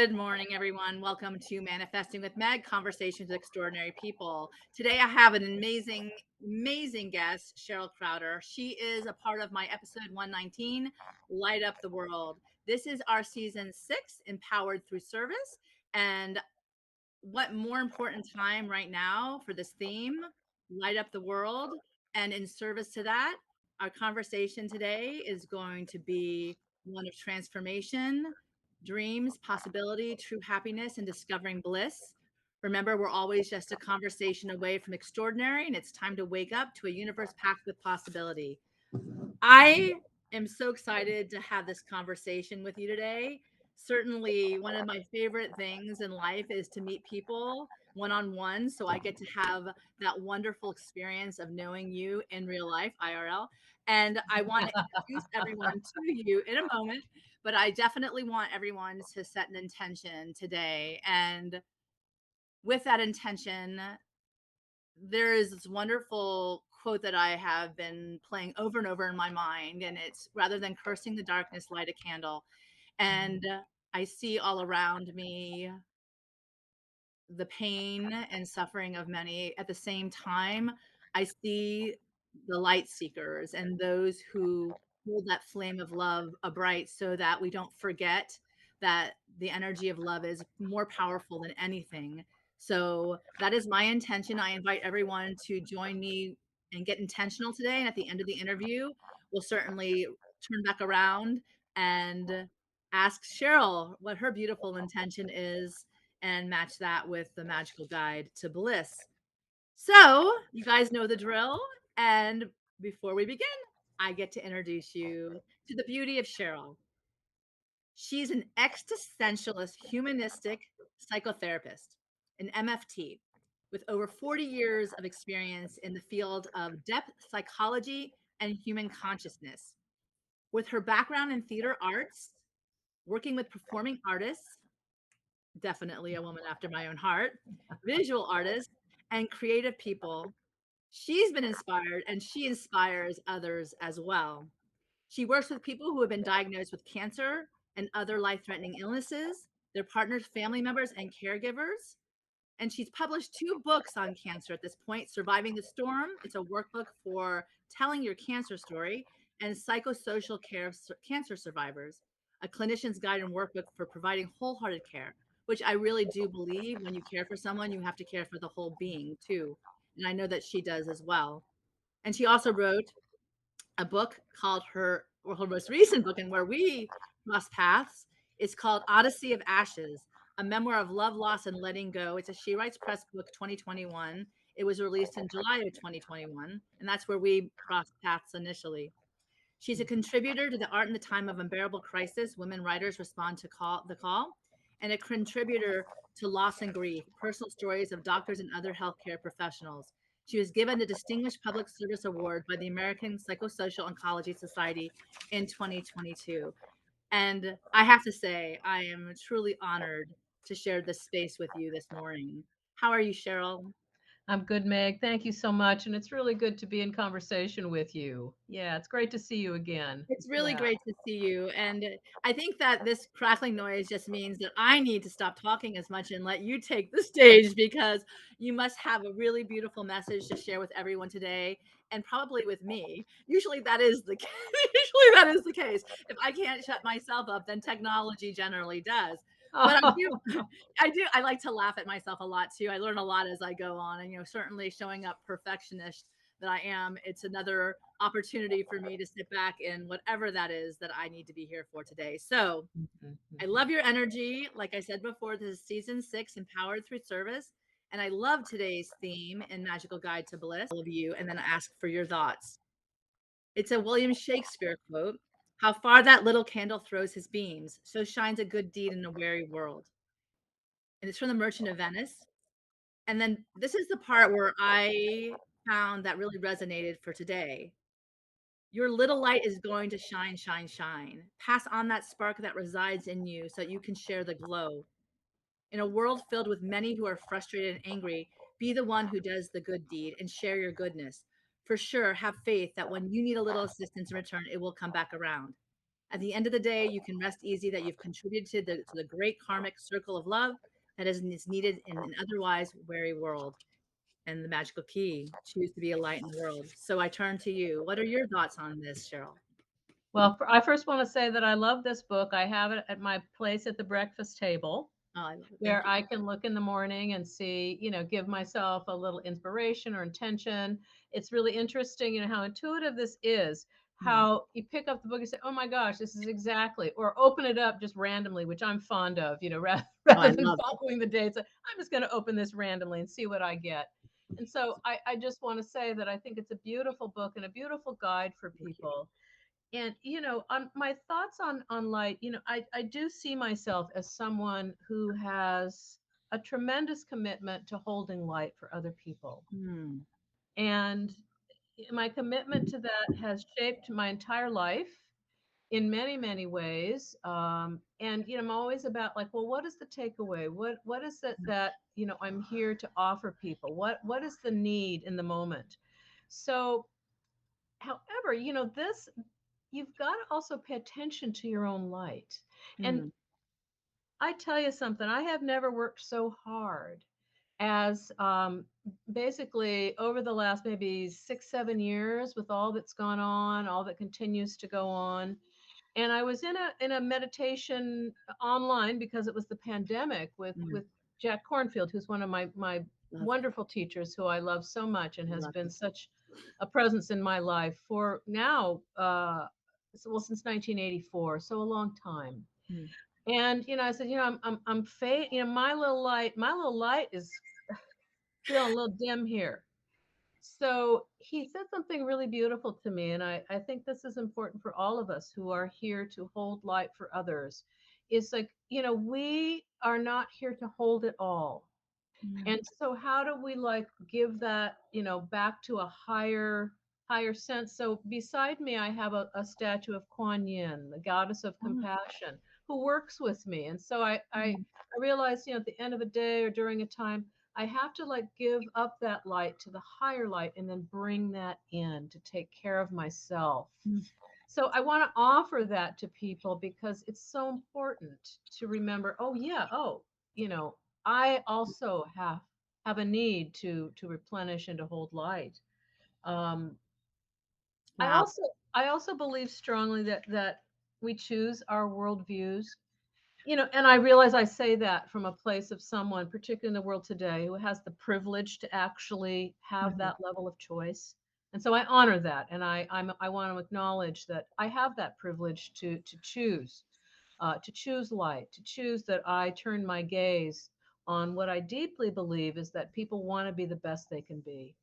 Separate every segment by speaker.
Speaker 1: Good morning, everyone. Welcome to Manifesting with Meg, Conversations with Extraordinary People. Today, I have an amazing guest, Cheryl Krauter. She is a part of my episode 119, Light Up the World. This is our season 6, Empowered Through Service. And what more important time right now for this theme, Light Up the World. And in service to that, our conversation today is going to be one of transformation, dreams, possibility, true happiness, and discovering bliss. Remember, we're always just a conversation away from extraordinary, and it's time to wake up to a universe packed with possibility. I am so excited to have this conversation with you today. Certainly, one of my favorite things in life is to meet people one on one. So I get to have that wonderful experience of knowing you in real life, IRL. And I want to introduce everyone to you in a moment, but I definitely want everyone to set an intention today. And with that intention, there is this wonderful quote that I have been playing over and over in my mind, and it's rather than cursing the darkness, light a candle. And I see all around me the pain and suffering of many. At the same time, I see the light seekers and those who hold that flame of love bright so that we don't forget that the energy of love is more powerful than anything. So that is my intention. I invite everyone to join me and get intentional today. And at the end of the interview, we'll certainly turn back around and ask Cheryl what her beautiful intention is and match that with the magical guide to bliss. So, you guys know the drill. And before we begin, I get to introduce you to the beauty of Cheryl. She's an existentialist humanistic psychotherapist, an MFT, with over 40 years of experience in the field of depth psychology and human consciousness. With her background in theater arts, working with performing artists, definitely a woman after my own heart, visual artists, and creative people. She's been inspired and she inspires others as well. She works with people who have been diagnosed with cancer and other life threatening illnesses, their partners, family members, and caregivers. And she's published 2 books on cancer at this point: Surviving the Storm. It's a workbook for telling your cancer story, and Psychosocial Care Cancer Survivors, a clinician's guide and workbook for providing wholehearted care, which I really do believe when you care for someone, you have to care for the whole being too. And I know that she does as well. And she also wrote a book called her most recent book, and where we cross paths, is called Odyssey of Ashes, a memoir of love, loss, and letting go. It's a She Writes Press book 2021. It was released in July of 2021, and that's where we crossed paths initially. She's a contributor to The Art and the Time of Unbearable Crisis, Women Writers Respond to the Call, and a contributor to Loss and Grief, personal stories of doctors and other healthcare professionals. She was given the Distinguished Public Service Award by the American Psychosocial Oncology Society in 2022. And I have to say, I am truly honored to share this space with you this morning. How are you, Cheryl?
Speaker 2: I'm good, Meg. Thank you so much. And it's really good to be in conversation with you. Yeah, it's great to see you again.
Speaker 1: It's really
Speaker 2: Yeah.
Speaker 1: great to see you. And I think that this crackling noise just means that I need to stop talking as much and let you take the stage, because you must have a really beautiful message to share with everyone today, and probably with me. Usually that is the usually that is the case. If I can't shut myself up, then technology generally does. But I do I like to laugh at myself a lot too. I learn a lot as I go on, and certainly showing up perfectionist that I am, it's another opportunity for me to sit back in whatever that is that I need to be here for today. So I love your energy. Like I said before, this is season 6, Empowered Through Service. And I love today's theme in Magical Guide to Bliss, all of you, and then ask for your thoughts. It's a William Shakespeare quote: "How far that little candle throws his beams, so shines a good deed in a weary world." And it's from The Merchant of Venice. And then this is the part where I found that really resonated for today. Your little light is going to shine, shine, shine. Pass on that spark that resides in you so that you can share the glow. In a world filled with many who are frustrated and angry, be the one who does the good deed and share your goodness. For sure, have faith that when you need a little assistance in return, it will come back around. At the end of the day, you can rest easy that you've contributed to the great karmic circle of love that is needed in an otherwise weary world. And the magical key, choose to be a light in the world. So I turn to you. What are your thoughts on this, Cheryl?
Speaker 2: Well, I first want to say that I love this book. I have it at my place at the breakfast table,
Speaker 1: Oh, I love it. Thank
Speaker 2: where
Speaker 1: you.
Speaker 2: I can look in the morning and see, give myself a little inspiration or intention. It's really interesting, how intuitive this is.
Speaker 1: Mm.
Speaker 2: How you pick up the book and say, "Oh my gosh, this is exactly," or open it up just randomly, which I'm fond of, rather,
Speaker 1: Oh, I
Speaker 2: rather than
Speaker 1: love it.
Speaker 2: following the dates. I'm just going to open this randomly and see what I get. And so I just want to say that I think it's a beautiful book and a beautiful guide for
Speaker 1: Thank you.
Speaker 2: people. And on my thoughts on light, I do see myself as someone who has a tremendous commitment to holding light for other people.
Speaker 1: Mm.
Speaker 2: And my commitment to that has shaped my entire life in many, many ways. And I'm always about like, well, what is the takeaway? What is it that I'm here to offer people? What is the need in the moment? So, however, this you've got to also pay attention to your own light. And
Speaker 1: Mm.
Speaker 2: I tell you something, I have never worked so hard as basically over the last maybe 6, 7 years with all that's gone on, all that continues to go on. And I was in a meditation online because it was the pandemic
Speaker 1: Mm.
Speaker 2: with Jack Kornfield, who's one of my
Speaker 1: Love it.
Speaker 2: wonderful teachers who I love so much and has
Speaker 1: Love
Speaker 2: been
Speaker 1: it.
Speaker 2: such a presence in my life for now well, since 1984, so a long time.
Speaker 1: Mm.
Speaker 2: And I said, my little light is feeling a little dim here. So he said something really beautiful to me, and I think this is important for all of us who are here to hold light for others. It's like, we are not here to hold it all.
Speaker 1: Mm.
Speaker 2: And so how do we like give that, back to a higher sense? So beside me, I have a statue of Kuan Yin, the goddess of
Speaker 1: Oh.
Speaker 2: compassion, who works with me. And so I
Speaker 1: Mm.
Speaker 2: realized, at the end of a day or during a time, I have to like give up that light to the higher light and then bring that in to take care of myself.
Speaker 1: Mm.
Speaker 2: So I want to offer that to people because it's so important to remember, oh yeah, you know, I also have a need to replenish and to hold light. Um, I
Speaker 1: Wow.
Speaker 2: also I also believe strongly that we choose our worldviews. And I realize I say that from a place of someone, particularly in the world today, who has the privilege to actually have
Speaker 1: Mhm.
Speaker 2: that level of choice. And so I honor that, and I want to acknowledge that I have that privilege to choose light, to choose that I turn my gaze on what I deeply believe is that people want to be the best they can be.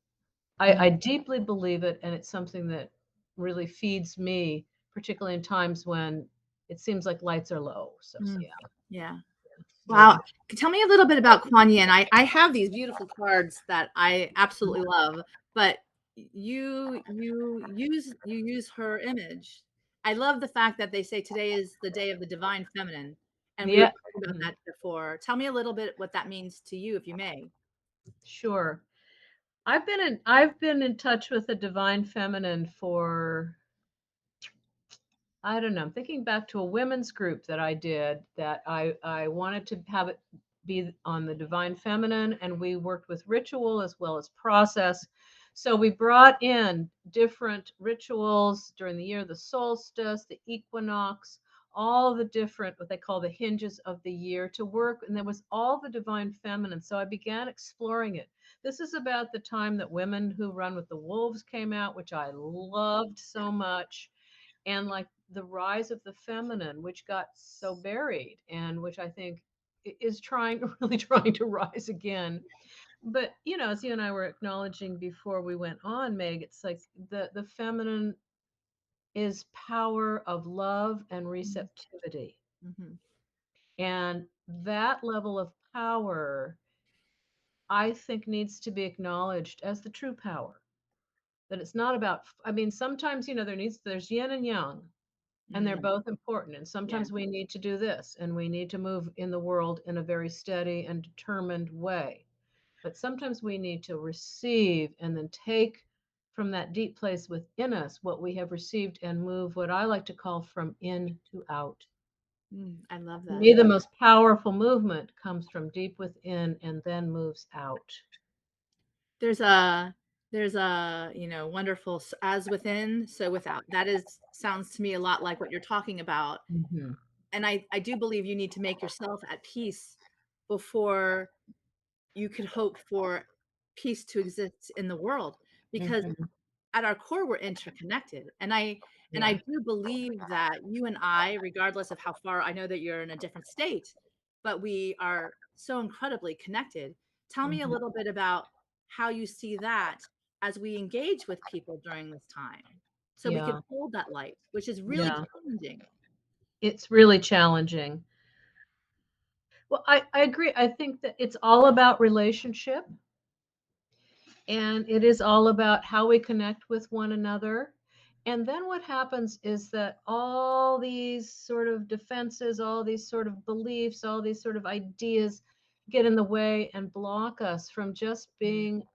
Speaker 2: I deeply believe it, and it's something that really feeds me, particularly in times when it seems like lights are low. So
Speaker 1: Mm.
Speaker 2: yeah.
Speaker 1: Yeah.
Speaker 2: Yeah.
Speaker 1: Wow. Tell me a little bit about Kuan Yin. I have these beautiful cards that I absolutely love, but you use her image. I love the fact that they say today is the day of the divine feminine, and we were
Speaker 2: Yeah.
Speaker 1: talking about
Speaker 2: Mhm.
Speaker 1: that before. Tell me a little bit what that means to you, if you may.
Speaker 2: Sure. I've been in touch with the divine feminine for, I don't know. I'm thinking back to a women's group that I did that I wanted to have it be on the divine feminine, and we worked with ritual as well as process. So we brought in different rituals during the year, the solstice, the equinox, all the different what they call the hinges of the year to work, and there was all the divine feminine. So I began exploring it. This is about the time that Women Who Run with the Wolves came out, which I loved so much, and like the rise of the feminine, which got so buried and which I think is trying really trying to rise again. But as you and I were acknowledging before we went on, Meg, it's like the feminine is power of love and receptivity,
Speaker 1: Mm-hmm.
Speaker 2: and that level of power I think needs to be acknowledged as the true power. That it's not about, I mean, sometimes there's yin and yang, and they're
Speaker 1: Mm.
Speaker 2: both important. And
Speaker 1: Yeah.
Speaker 2: sometimes we need to do this, and we need to move in the world in a very steady and determined way. But sometimes we need to receive and then take from that deep place within us what we have received and move what I like to call from in to out.
Speaker 1: I love
Speaker 2: To
Speaker 1: that.
Speaker 2: me, the most powerful movement comes from deep within and then moves out.
Speaker 1: There's a wonderful as within, so without. That is sounds to me a lot like what you're talking about.
Speaker 2: Mm-hmm.
Speaker 1: And I do believe you need to make yourself at peace before you could hope for peace to exist in the world, because
Speaker 2: Mm-hmm.
Speaker 1: at our core we're interconnected. And I
Speaker 2: Yeah.
Speaker 1: do believe that you and I, regardless of how far, I know that you're in a different state, but we are so incredibly connected. Tell me a
Speaker 2: Mm-hmm.
Speaker 1: little bit about how you see that as we engage with people during this time, so we could
Speaker 2: Yeah.
Speaker 1: hold that light, which is really
Speaker 2: Yeah.
Speaker 1: challenging.
Speaker 2: It's really challenging. Well, I agree. I think that it's all about relationship, and it is all about how we connect with one another. And then what happens is that all these sort of defenses, all these sort of beliefs, all these sort of ideas get in the way and block us from just
Speaker 1: Mm.
Speaker 2: being,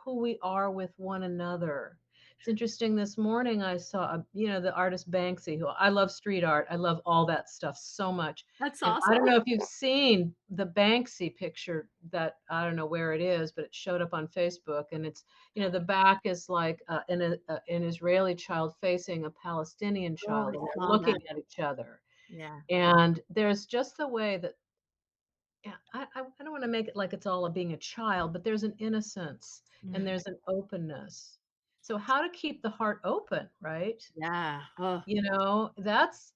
Speaker 2: who we are with one another. It's interesting. This morning I saw, the artist Banksy, who I love street art. I love all that stuff so much.
Speaker 1: That's
Speaker 2: And I
Speaker 1: awesome.
Speaker 2: don't know if you've seen the Banksy picture that I don't know where it is, but it showed up on Facebook. And it's, the back is like an Israeli child facing a Palestinian
Speaker 1: Oh,
Speaker 2: child,
Speaker 1: I
Speaker 2: and they're
Speaker 1: saw
Speaker 2: looking
Speaker 1: that.
Speaker 2: at each other.
Speaker 1: Yeah.
Speaker 2: And there's just the way that, yeah, I don't want to make it like it's all of being a child, but there's an innocence and
Speaker 1: Mm.
Speaker 2: there's an openness. So how to keep the heart open, right?
Speaker 1: Yeah. Oh,
Speaker 2: That's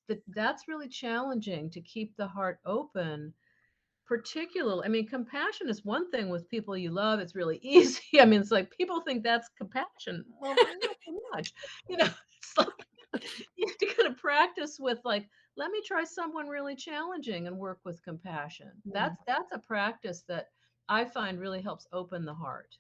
Speaker 2: really challenging to keep the heart open. Particularly, I mean, compassion is one thing with people you love. It's really easy. I mean, it's like people think that's compassion. Well, not so much. You know, it's like you have to kind of practice with like, let me try someone really challenging and work with compassion.
Speaker 1: mm.
Speaker 2: That's a practice that I find really helps open the heart.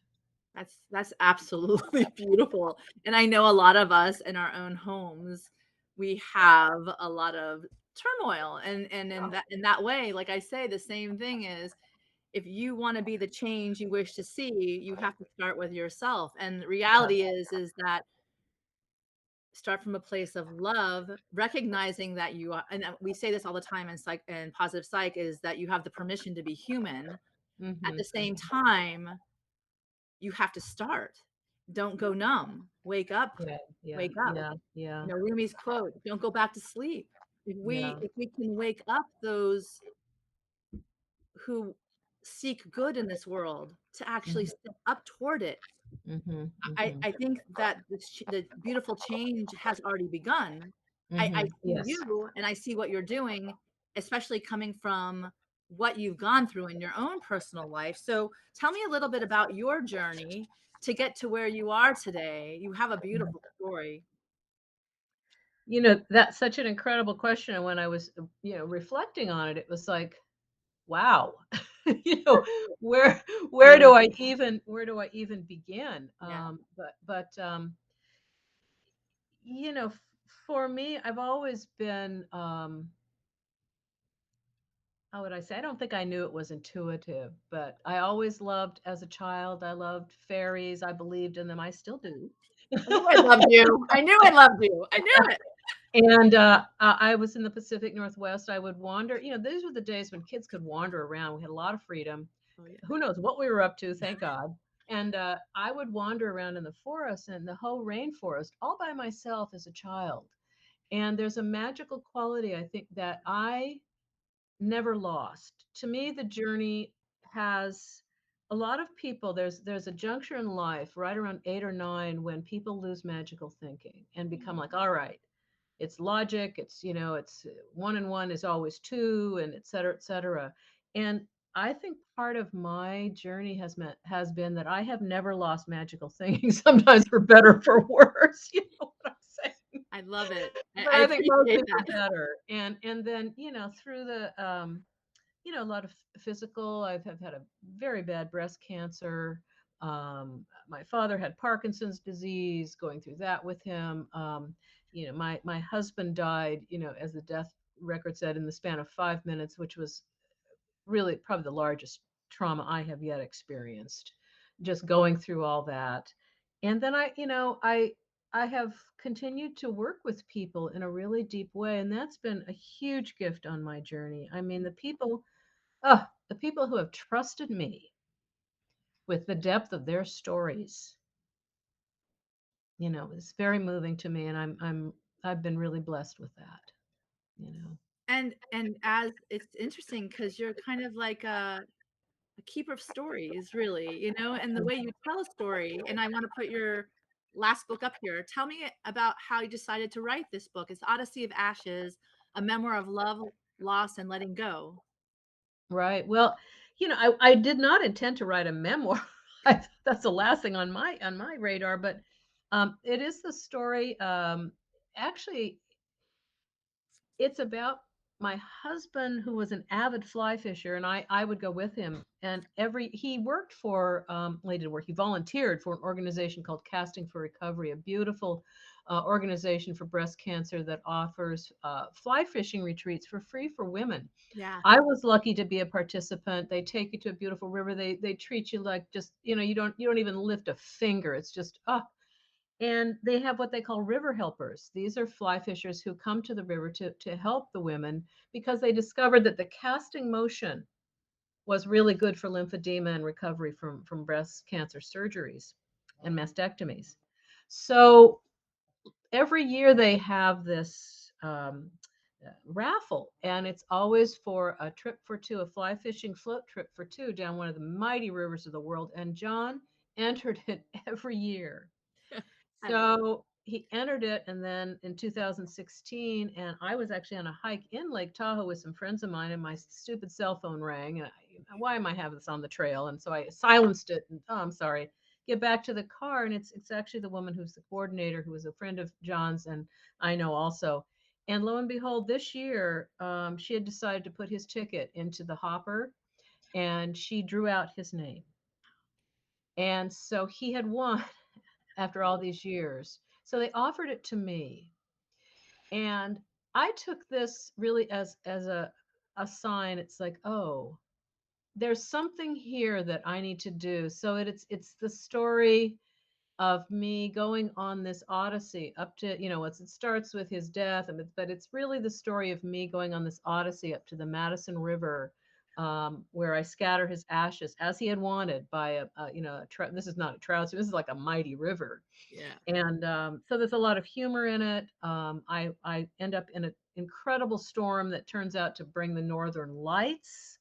Speaker 1: That's absolutely beautiful. And I know a lot of us in our own homes, we have a lot of turmoil, and in that way, like I say, the same thing is, if you want to be the change you wish to see, you have to start with yourself. And the
Speaker 2: Yeah.
Speaker 1: reality is that start from a place of love, recognizing that you are, and we say this all the time in psych and positive psych, is that you have the permission to be human. At
Speaker 2: Mm-hmm.
Speaker 1: the same time, you have to start. Don't go numb. Wake up.
Speaker 2: Yeah. Yeah.
Speaker 1: Wake up.
Speaker 2: Yeah. Yeah.
Speaker 1: Rumi's quote, don't go back to sleep. If
Speaker 2: Yeah.
Speaker 1: we can wake up those who seek good in this world to actually
Speaker 2: Mm-hmm.
Speaker 1: step up toward it,
Speaker 2: Mm-hmm. Mm-hmm.
Speaker 1: I think that the beautiful change has already begun. I
Speaker 2: Mm-hmm.
Speaker 1: see
Speaker 2: Yes.
Speaker 1: you and I see what you're doing, especially coming from what you've gone through in your own personal life. So tell me a little bit about your journey to get to where you are today. You have a beautiful story.
Speaker 2: That's such an incredible question. And when I was, reflecting on it, it was like, wow, you know, where
Speaker 1: I
Speaker 2: where
Speaker 1: love
Speaker 2: do I
Speaker 1: it.
Speaker 2: even where do I even begin?
Speaker 1: Yeah.
Speaker 2: For me, I've always been, how would I say? I don't think I knew it was intuitive, but I always loved as a child. I loved fairies. I believed in them. I still do.
Speaker 1: I knew I loved you. I knew I loved you. I knew it.
Speaker 2: And I was in the Pacific Northwest. I would wander. These were the days when kids could wander around. We had a lot of freedom.
Speaker 1: Oh yeah.
Speaker 2: Who knows what we were up to? Thank God. And I would wander around in the forest and the whole rainforest all by myself as a child. And there's a magical quality, I think, that I never lost. To me, the journey has a lot of people. There's a juncture in life right around 8 or 9 when people lose magical thinking and become like, all right, it's logic, it's 1 and 1 is always 2, and et cetera, et cetera. And I think part of my journey has been that I have never lost magical thinking, sometimes for better or for worse. You know what I'm saying?
Speaker 1: I love it.
Speaker 2: But
Speaker 1: I
Speaker 2: I think mostly
Speaker 1: appreciate
Speaker 2: for
Speaker 1: that.
Speaker 2: better. And then, through the a lot of physical. Have had a very bad breast cancer. My father had Parkinson's disease, going through that with him. My husband died, as the death record said, in the span of 5 minutes, which was really probably the largest trauma I have yet experienced, just going through all that. And then I have continued to work with people in a really deep way, and that's been a huge gift on my journey. I mean, the people who have trusted me with the depth of their stories, is very moving to me, and I've been really blessed with that, you know.
Speaker 1: And as it's interesting because you're kind of like a keeper of stories, really, and the way you tell a story. And I want to put your last book up here. Tell me about how you decided to write this book. It's Odyssey of Ashes, a memoir of love, loss, and letting go.
Speaker 2: Right. Well, I did not intend to write a memoir. That's the last thing on my radar, but it is the story. Actually, it's about my husband who was an avid fly fisher, and I would go with him. And he worked for well, he did work. He volunteered for an organization called Casting for Recovery, a beautiful organization for breast cancer that offers fly fishing retreats for free for women.
Speaker 1: Yeah.
Speaker 2: I was lucky to be a participant. They take you to a beautiful river. They treat you like just, you don't even lift a finger. It's just and they have what they call river helpers. These are fly fishers who come to the river to help the women because they discovered that the casting motion was really good for lymphedema and recovery from breast cancer surgeries and mastectomies. So every year they have this raffle, and it's always for a trip for two, a fly fishing float trip for two down one of the mighty rivers of the world. And John entered it every year.
Speaker 1: I love it.
Speaker 2: So he entered it, and then in 2016, and I was actually on a hike in Lake Tahoe with some friends of mine, and my stupid cell phone rang. And why am I having this on the trail? And so I silenced it. And, oh, I'm sorry. Get back to the car, and it's actually the woman who's the coordinator, who was a friend of John's, and I know also. And lo and behold, this year she had decided to put his ticket into the hopper, and she drew out his name, and so he had won after all these years. So they offered it to me. And I took this really as a sign. It's like, oh, there's something here that I need to do. So it's the story of me going on this odyssey up to, it starts with his death, but it's really the story of me going on this odyssey up to the Madison River, where I scatter his ashes as he had wanted by this is not a trout, so this is like a mighty river.
Speaker 1: Yeah.
Speaker 2: And so there's a lot of humor in it. I end up in an incredible storm that turns out to bring the northern lights,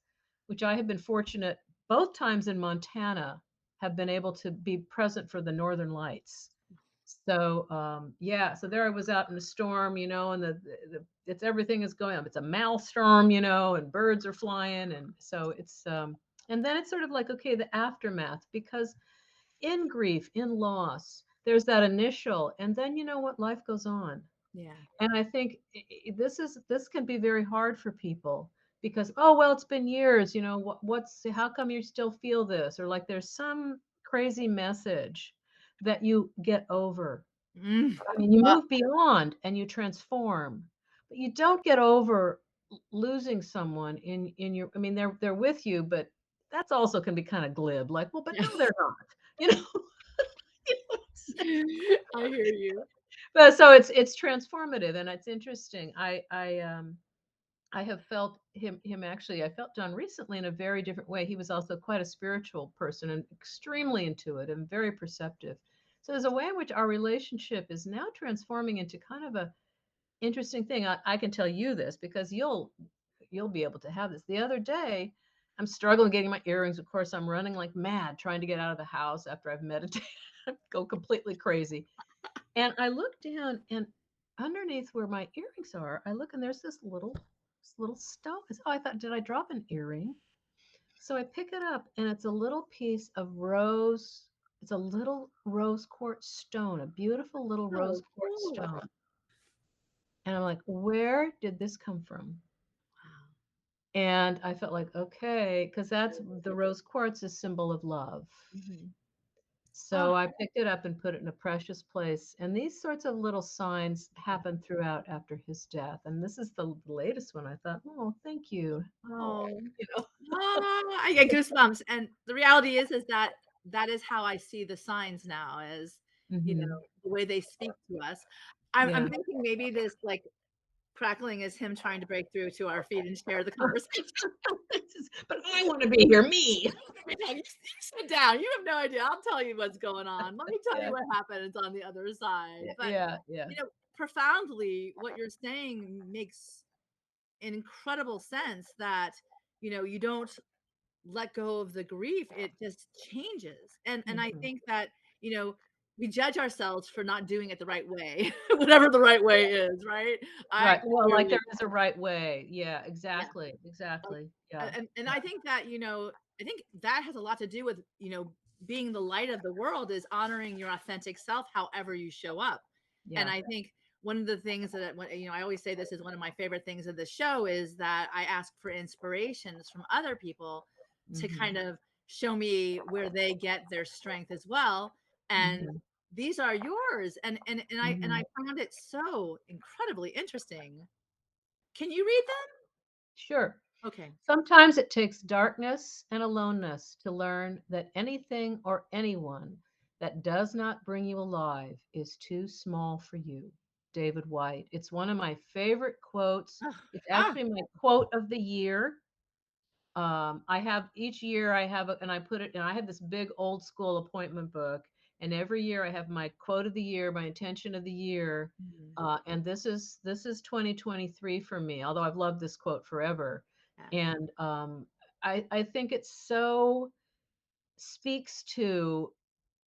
Speaker 2: which I have been fortunate both times in Montana have been able to be present for the northern lights. So yeah, so there I was out in a storm, and it's everything is going up. It's a maelstrom, and birds are flying, and so it's and then it's sort of like, okay, the aftermath, because in grief, in loss, there's that initial, and then you know what, life goes on.
Speaker 1: Yeah.
Speaker 2: And I think this can be very hard for people because, oh well, it's been years, what's how come you still feel this, or like there's some crazy message that you get over.
Speaker 1: Mm.
Speaker 2: I mean, you
Speaker 1: Uh,
Speaker 2: move beyond and you transform, but you don't get over losing someone in your. I mean, they're with you, but that's also can be kind of glib, like, well, but
Speaker 1: yeah.
Speaker 2: no, they're not. You know, you know what I'm saying?
Speaker 1: I hear you.
Speaker 2: But so it's transformative, and it's interesting. I have felt him actually. I felt John recently in a very different way. He was also quite a spiritual person and extremely intuitive and very perceptive. So there's a way in which our relationship is now transforming into kind of a interesting thing. I can tell you this because you'll be able to have this. The other day, I'm struggling getting my earrings. Of course, I'm running like mad trying to get out of the house after I've meditated. Go completely crazy. And I look down, and underneath where my earrings are, I look, and there's this little stone. Oh, I thought, did I drop an earring? So I pick it up, and it's a little piece of rose. It's a little rose quartz stone, a beautiful little rose
Speaker 1: Oh,
Speaker 2: quartz
Speaker 1: cool.
Speaker 2: stone. And I'm like, where did this come from?
Speaker 1: Wow.
Speaker 2: And I felt like, okay, because that's the rose quartz is symbol of love.
Speaker 1: Mhm. Oh,
Speaker 2: So I picked it up and put it in a precious place. And these sorts of little signs happened throughout after his death. And this is the latest one. I thought, oh, thank you. Oh,
Speaker 1: oh.
Speaker 2: you know.
Speaker 1: I get goosebumps. And the reality is that that is how I see the signs now. As
Speaker 2: Mhm.
Speaker 1: the way they speak to us. I'm
Speaker 2: Yeah.
Speaker 1: thinking maybe this like crackling is him trying to break through to our feed and share the conversation.
Speaker 2: But I want to be here, me.
Speaker 1: You sit down. You have no idea. I'll tell you what's going on. Let me tell you
Speaker 2: Yeah.
Speaker 1: what happens on the other side. But
Speaker 2: Yeah. Yeah.
Speaker 1: profoundly, what you're saying makes an incredible sense that you don't let go of the grief. It just changes. And I
Speaker 2: Mhm.
Speaker 1: think that you know we judge ourselves for not doing it the right way, whatever the right way is, right? I
Speaker 2: Right. Well, like
Speaker 1: clearly
Speaker 2: there is a right way. Yeah,
Speaker 1: Yeah.
Speaker 2: exactly. Exactly. Yeah.
Speaker 1: And I think that I think that has a lot to do with being the light of the world is honoring your authentic self however you show up. And
Speaker 2: Yeah.
Speaker 1: I think one of the things that I always say, this is one of my favorite things of the show, is that I ask for inspirations from other people to
Speaker 2: Mhm.
Speaker 1: kind of show me where they get their strength as well. And
Speaker 2: Mhm.
Speaker 1: these are yours. And I
Speaker 2: Mhm.
Speaker 1: found it so incredibly interesting. Can you read them?
Speaker 2: Sure.
Speaker 1: Okay.
Speaker 2: Sometimes it takes darkness and aloneness to learn that anything or anyone that does not bring you alive is too small for you. David White. It's one of my favorite quotes.
Speaker 1: Ah,
Speaker 2: It's
Speaker 1: ah,
Speaker 2: actually my quote of the year. I have each year I have and I put it and I have this big old school appointment book, and every year I have my quote of the year, my intention of the year,
Speaker 1: mhm.
Speaker 2: and this is 2023 for me. Although I've loved this quote forever,
Speaker 1: Yeah.
Speaker 2: and I think it so speaks to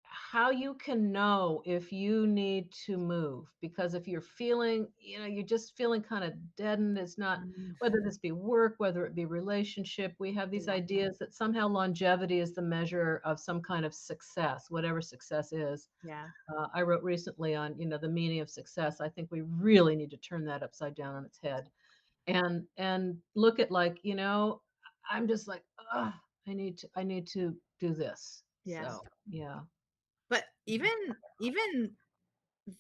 Speaker 2: how you can know if you need to move, because if you're feeling, you're just feeling kind of deadened. It's not,
Speaker 1: Mm,
Speaker 2: whether this be work, whether it be relationship, we have these
Speaker 1: yeah,
Speaker 2: ideas that somehow longevity is the measure of some kind of success, whatever success is.
Speaker 1: yeah,
Speaker 2: I wrote recently on the meaning of success. I think we really need to turn that upside down on its head, and look at, like, I'm just like, I need to do this.
Speaker 1: yes.
Speaker 2: So yeah.
Speaker 1: But even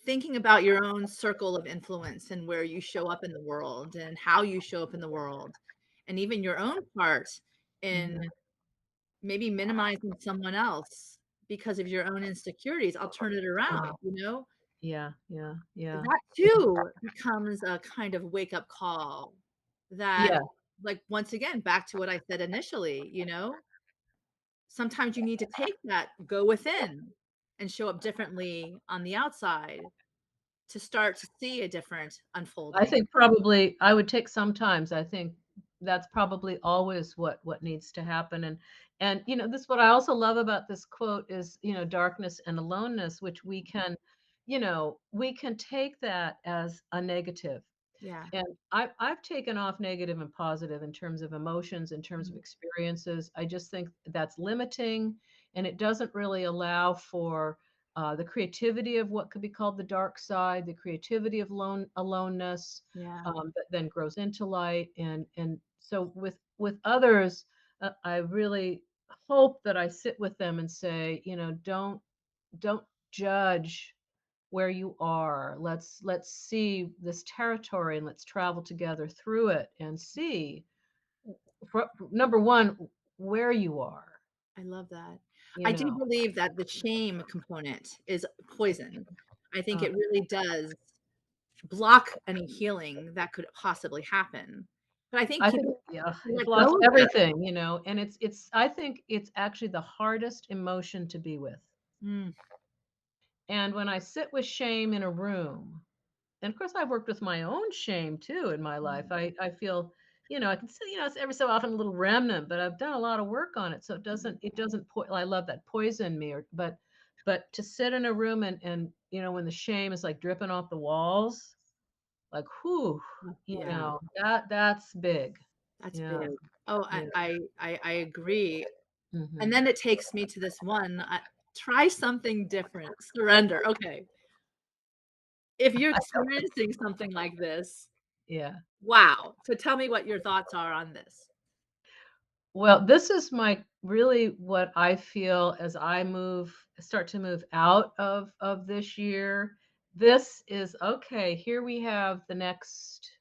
Speaker 1: thinking about your own circle of influence and where you show up in the world and how you show up in the world, and even your own part in
Speaker 2: Mhm.
Speaker 1: maybe minimizing someone else because of your own insecurities. I'll turn it around,
Speaker 2: Uh-huh. Yeah, yeah, yeah,
Speaker 1: that too becomes a kind of wake up call that,
Speaker 2: yeah.
Speaker 1: like, once again, back to what I said initially, sometimes you need to take that, go within, and show up differently on the outside to start to see a different
Speaker 2: I
Speaker 1: unfolding.
Speaker 2: think probably I would take sometimes. I think that's probably always what needs to happen, and this, what I also love about this quote is, darkness and aloneness, which we can take that as a negative.
Speaker 1: Yeah.
Speaker 2: And I've taken off negative and positive in terms of emotions, in terms of
Speaker 1: Mhm.
Speaker 2: experiences. I just think that's limiting, and it doesn't really allow for the creativity of what could be called the dark side, the creativity of aloneness,
Speaker 1: Yeah.
Speaker 2: that then grows into light. And so with others, I really hope that I sit with them and say, don't judge where you are. Let's see this territory, and let's travel together through it and see, number one, where you are.
Speaker 1: I love that.
Speaker 2: You
Speaker 1: I do
Speaker 2: know,
Speaker 1: believe that the shame component is poison. I think
Speaker 2: uh,
Speaker 1: it really does block any healing that could possibly happen. But I think
Speaker 2: I think,
Speaker 1: people
Speaker 2: yeah,
Speaker 1: to
Speaker 2: it
Speaker 1: let
Speaker 2: blocks
Speaker 1: go of it.
Speaker 2: everything, and it's. I think it's actually the hardest emotion to be with.
Speaker 1: Mm,
Speaker 2: And when I sit with shame in a room, and of course I've worked with my own shame too in my life.
Speaker 1: mm,
Speaker 2: I feel, I can see, it's every so often a little remnant, but I've done a lot of work on it. So I love that poison me, but to sit in a room and when the shame is like dripping off the walls, like, whew,
Speaker 1: yeah,
Speaker 2: that's big.
Speaker 1: that's
Speaker 2: Yeah.
Speaker 1: big. Oh,
Speaker 2: Yeah.
Speaker 1: I agree. And
Speaker 2: Hmm.
Speaker 1: then it takes me to this one, try something different, surrender. Okay. If you're experiencing something like this,
Speaker 2: Yeah.
Speaker 1: wow. So tell me what your thoughts are on this.
Speaker 2: Well, this is my really what I feel as I start to move out of this year. This is okay. Here we have the next.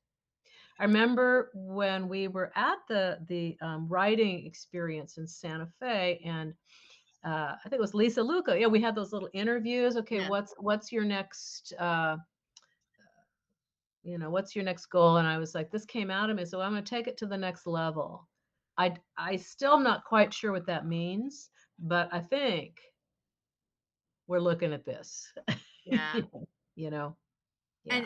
Speaker 2: I remember when we were at the writing experience in Santa Fe, and I think it was Lisa Luca. Yeah, we had those little interviews. Okay,
Speaker 1: Yeah.
Speaker 2: what's your next what's your next goal? And I was like, this came out of me, so I'm going to take it to the next level. I still am not quite sure what that means, but I think we're looking at this.
Speaker 1: Yeah.
Speaker 2: you know, yeah,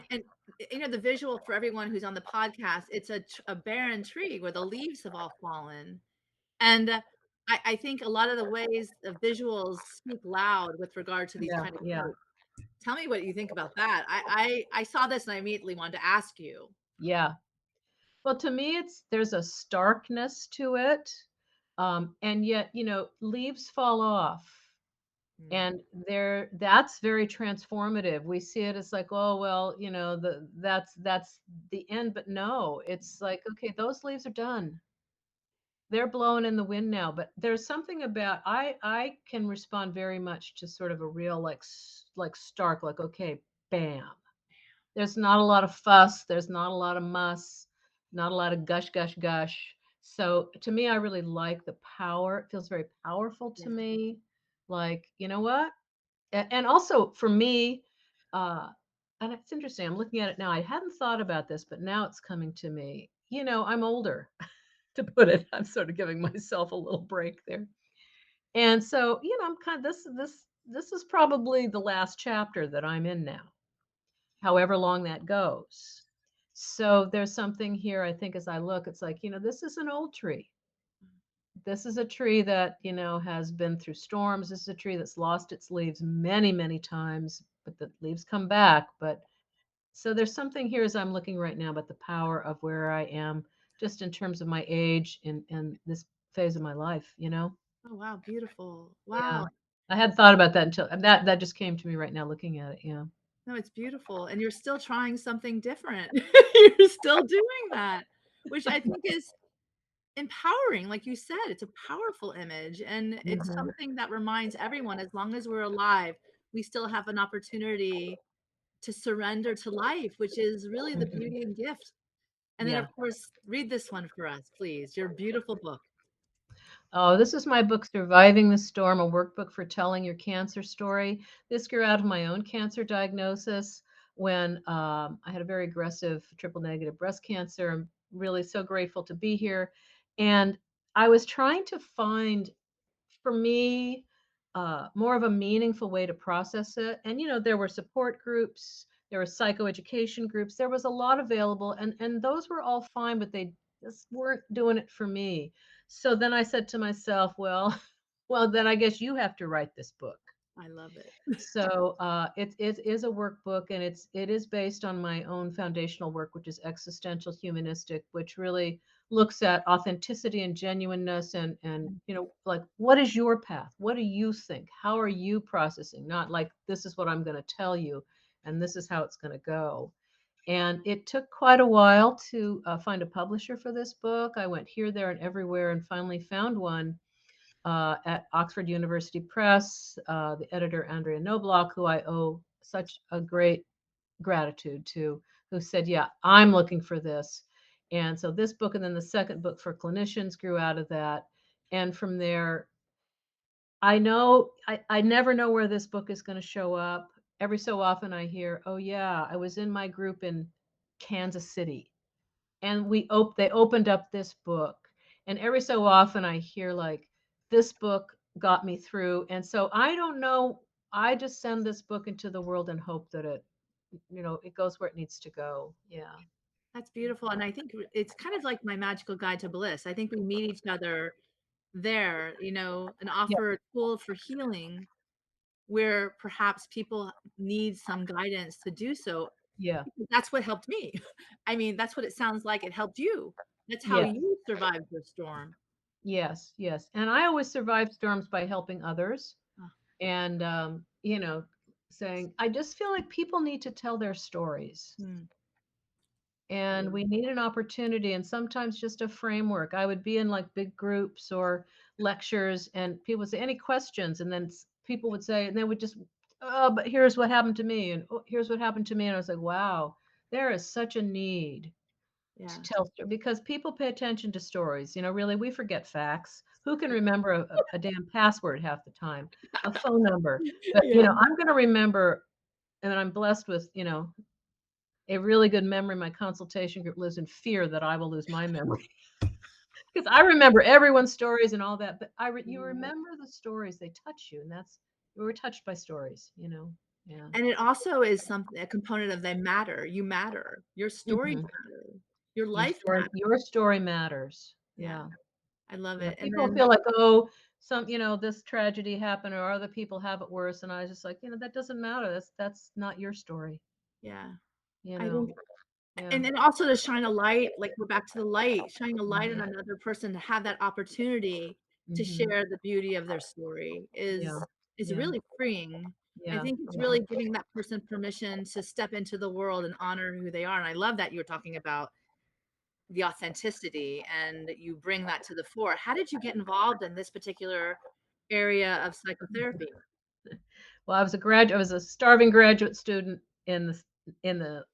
Speaker 1: And the visual for everyone who's on the podcast, it's a barren tree where the leaves have all fallen. And I think a lot of the ways the visuals speak loud with regard to these
Speaker 2: yeah,
Speaker 1: kind of
Speaker 2: yeah,
Speaker 1: quotes. Tell me what you think about that. I saw this and I immediately wanted to ask you.
Speaker 2: yeah. Well, to me, there's a starkness to it, and yet, leaves fall off.
Speaker 1: Mm.
Speaker 2: And that's very transformative. We see it as like, oh well, that's the end, but no, it's like, okay, those leaves are done. They're blowing in the wind now. But there's something about, I can respond very much to sort of a real like stark, like, okay, bam. There's not a lot of fuss, there's not a lot of muss, not a lot of gush gush gush. So to me, I really like the power. It feels very powerful to
Speaker 1: Yeah.
Speaker 2: me. Like, you know what? And also for me, uh, and it's interesting, I'm looking at it now. I hadn't thought about this, but now it's coming to me. I'm older, to put it. I'm sort of giving myself a little break there. And so, I'm kind of this is probably the last chapter that I'm in now, however long that goes. So there's something here, I think, as I look, it's like, this is an old tree. This is a tree that, has been through storms. This is a tree that's lost its leaves many, many times, but the leaves come back. But so there's something here as I'm looking right now about the power of where I am, just in terms of my age and this phase of my life.
Speaker 1: Oh wow, beautiful.
Speaker 2: Yeah.
Speaker 1: Wow.
Speaker 2: I had thought about that until that just came to me right now looking at it. Yeah.
Speaker 1: No, it's beautiful. And you're still trying something different. You're still doing that, which I think is empowering. Like you said, it's a powerful image. And it's
Speaker 2: Hmm.
Speaker 1: something that reminds everyone as long as we're alive, we still have an opportunity to surrender to life, which is really the
Speaker 2: Hmm.
Speaker 1: beauty and gift. And then, of
Speaker 2: Yeah.
Speaker 1: course, read this one for us, please. Your beautiful book.
Speaker 2: Oh, this is my book, Surviving the Storm, a workbook for telling your cancer story. This grew out of my own cancer diagnosis when I had a very aggressive triple negative breast cancer. I'm really so grateful to be here. And I was trying to find, for me, more of a meaningful way to process it. And, there were support groups, there were psychoeducation groups, there was a lot available, and those were all fine, but they just weren't doing it for me. So then I said to myself, well, well, then I guess you have to write this book.
Speaker 1: I love it.
Speaker 2: So it is a workbook, and it is based on my own foundational work, which is Existential Humanistic, which really looks at authenticity and genuineness, and like, what is your path? What do you think? How are you processing? Not like, this is what I'm going to tell you, and this is how it's going to go. And it took quite a while to find a publisher for this book. I went here, there, and everywhere, and finally found one at Oxford University Press, the editor, Andreea Knobloch, who I owe such a great gratitude to, who said, yeah, I'm looking for this. And so this book, and then the second book for clinicians, grew out of that. And from there, I never know where this book is going to show up. Every so often I hear, oh yeah, I was in my group in Kansas City, and they opened up this book, and every so often I hear like, this book got me through. And so I don't know, I just send this book into the world and hope that it goes where it needs to go. Yeah.
Speaker 1: That's beautiful. And I think it's kind of like my magical guide to bliss. I think we meet each other there, and
Speaker 2: Yeah.
Speaker 1: offer a tool for healing where perhaps people need some guidance to do so.
Speaker 2: Yeah.
Speaker 1: That's what helped me. I mean, that's what it sounds like it helped you. That's how
Speaker 2: Yeah.
Speaker 1: you survived the storm.
Speaker 2: Yes, yes. And I always survive storms by helping others,
Speaker 1: Oh,
Speaker 2: and saying, I just feel like people need to tell their stories,
Speaker 1: hmm.
Speaker 2: and we need an opportunity, and sometimes just a framework. I would be in like big groups or lectures, and people would say, any questions? And then people would say, and they would just, oh, but here's what happened to me, and oh, here's what happened to me. And I was like, wow, there is such a need.
Speaker 1: Yeah.
Speaker 2: to tell because people pay attention to stories. Really, we forget facts. Who can remember a damn password half the time, a phone number? But
Speaker 1: Yeah.
Speaker 2: I'm going to remember, and I'm blessed with a really good memory. My consultation group lives in fear that I will lose my memory because I remember everyone's stories and all that. But you remember the stories; they touch you, and we were touched by stories. Yeah.
Speaker 1: And it also is a component of they matter. You matter. Your stories
Speaker 2: Mhm.
Speaker 1: matter. Your
Speaker 2: Your
Speaker 1: life
Speaker 2: story,
Speaker 1: matters.
Speaker 2: your story matters.
Speaker 1: Yeah.
Speaker 2: Yeah.
Speaker 1: I love
Speaker 2: Yeah,
Speaker 1: it. And
Speaker 2: people
Speaker 1: then
Speaker 2: feel like, "Oh, this tragedy happened or other people have it worse," and I was just like, that doesn't matter. That's not your story,
Speaker 1: yeah,
Speaker 2: you
Speaker 1: I
Speaker 2: know?
Speaker 1: think
Speaker 2: Yeah.
Speaker 1: and then also to shine a light, like we're back to the light, shining a light on
Speaker 2: Mhm.
Speaker 1: another person to have that opportunity to
Speaker 2: Mhm.
Speaker 1: share the beauty of their story
Speaker 2: Yeah.
Speaker 1: is
Speaker 2: Yeah.
Speaker 1: really freeing. I
Speaker 2: Yeah.
Speaker 1: think it's
Speaker 2: Yeah.
Speaker 1: really giving that person permission to step into the world and honor who they are. And I love that you were talking about the authenticity and you bring that to the fore. How did you get involved in this particular area of psychotherapy?
Speaker 2: Well, I was a starving graduate student in the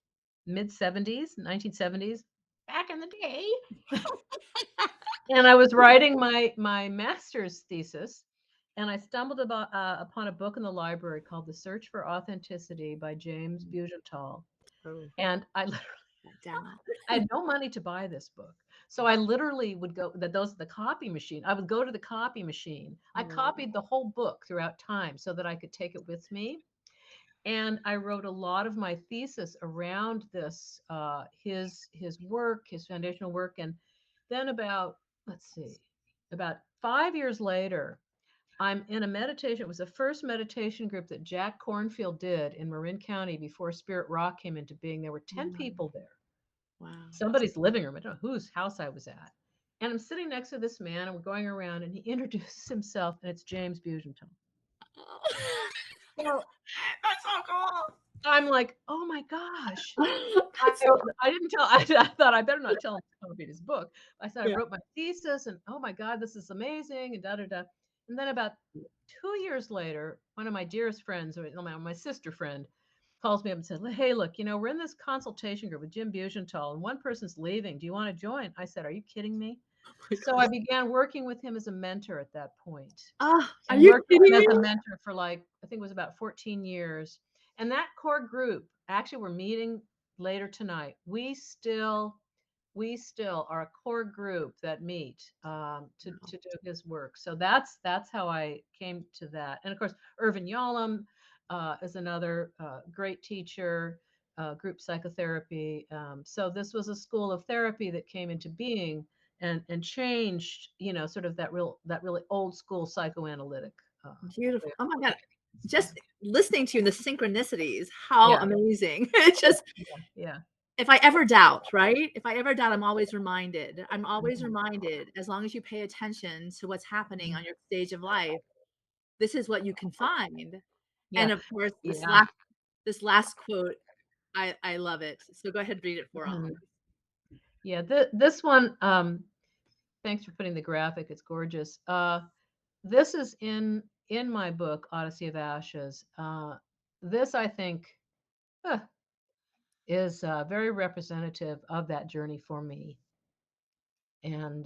Speaker 2: mid-70s, 1970s, back in the day. And I was writing my master's thesis, and I stumbled upon a book in the library called The Search for Authenticity by James Bugental.
Speaker 1: Oh,
Speaker 2: And
Speaker 1: that down.
Speaker 2: I had no money to buy this book. So I literally would go the copy machine. I would go to the copy machine. I
Speaker 1: Mm,
Speaker 2: copied the whole book throughout time so that I could take it with me. And I wrote a lot of my thesis around this, his work, his foundational work. And then let's see, about 5 years later, I'm in a meditation. It was the first meditation group that Jack Kornfield did in Marin County before Spirit Rock came into being. There were 10
Speaker 1: wow.
Speaker 2: people there,
Speaker 1: Wow.
Speaker 2: somebody's living room. I don't know whose house I was at. And I'm sitting next to this man, and we're going around, and he introduces himself, and it's James Bugental. So
Speaker 1: That's so cool.
Speaker 2: I'm like, oh my gosh. I didn't tell, I thought I better not tell him to read his book. I said, I
Speaker 1: Yeah.
Speaker 2: wrote my thesis, and oh my God, this is amazing, and da da da. And then about 2 years later, one of my dearest friends, or my sister friend, calls me up and says, hey, look, we're in this consultation group with Jim Bugental, and one person's leaving. Do you want to join? I said, are you kidding me?
Speaker 1: Oh my
Speaker 2: So
Speaker 1: gosh.
Speaker 2: I began working with him as a mentor at that point,
Speaker 1: Are
Speaker 2: and
Speaker 1: you
Speaker 2: worked with
Speaker 1: kidding
Speaker 2: him
Speaker 1: me?
Speaker 2: as a mentor for I think it was about 14 years. And that core group, actually, we're meeting later tonight. We still are a core group that meet to do his work. So that's how I came to that. And of course, Irvin Yalom is another great teacher, group psychotherapy. So this was a school of therapy that came into being and changed, sort of that really old school psychoanalytic
Speaker 1: Beautiful.
Speaker 2: way of
Speaker 1: Oh my God.
Speaker 2: working.
Speaker 1: Just listening to you and the synchronicities, how
Speaker 2: Yeah,
Speaker 1: amazing. It's just,
Speaker 2: yeah, yeah.
Speaker 1: if I ever doubt, right? If I ever doubt, I'm always reminded. I'm always
Speaker 2: Mhm,
Speaker 1: reminded, as long as you pay attention to what's happening
Speaker 2: mhm.
Speaker 1: on your stage of life, this is what you can find.
Speaker 2: Yeah,
Speaker 1: And of course,
Speaker 2: yeah.
Speaker 1: this last quote, I love it. So go ahead and read it for all.
Speaker 2: Mhm. Yeah, this one, thanks for putting the graphic. It's gorgeous. This is in my book, Odyssey of Ashes. This, I think, uh, is very representative of that journey for me, and